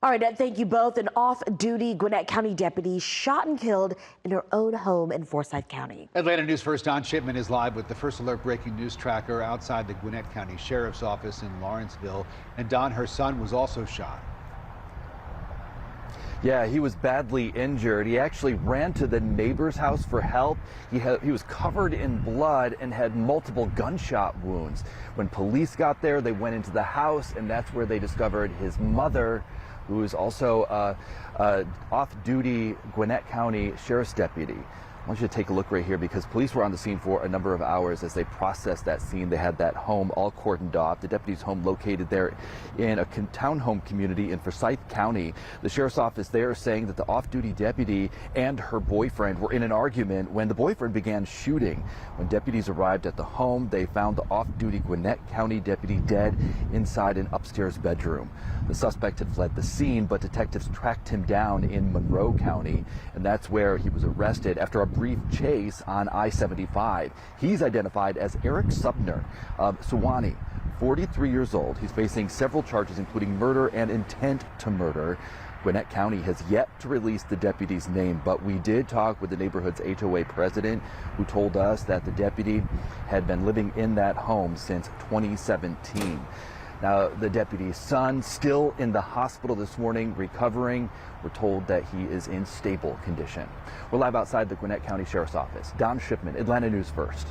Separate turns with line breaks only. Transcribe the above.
All right, thank you both. An off-duty Gwinnett County deputy shot and killed in her own home in Forsyth County.
Atlanta News First Don Shipman is live with the First Alert breaking news tracker outside the Gwinnett County Sheriff's Office in Lawrenceville. And Don, her son was also shot.
Yeah, he was badly injured. He actually ran to the neighbor's house for help. He was covered in blood and had multiple gunshot wounds. When police got there, they went into the house, and that's where they discovered his mother, who is also a off-duty Gwinnett County Sheriff's deputy. I want you to take a look right here because police were on the scene for a number of hours as they processed that scene. They had that home all cordoned off. The deputy's home located there in a townhome community in Forsyth County. The sheriff's office there is saying that the off-duty deputy and her boyfriend were in an argument when the boyfriend began shooting. When deputies arrived at the home, they found the off-duty Gwinnett County deputy dead inside an upstairs bedroom. The suspect had fled the scene, but detectives tracked him down in Monroe County, and that's where he was arrested after a brief chase on I-75. He's identified as Eric Sumner of Suwanee, 43 years old. He's facing several charges, including murder and intent to murder. Gwinnett County has yet to release the deputy's name, but we did talk with the neighborhood's HOA president, who told us that the deputy had been living in that home since 2017. Now, the deputy's son still in the hospital this morning, recovering. We're told that he is in stable condition. We're live outside the Gwinnett County Sheriff's Office. Don Shipman, Atlanta News First.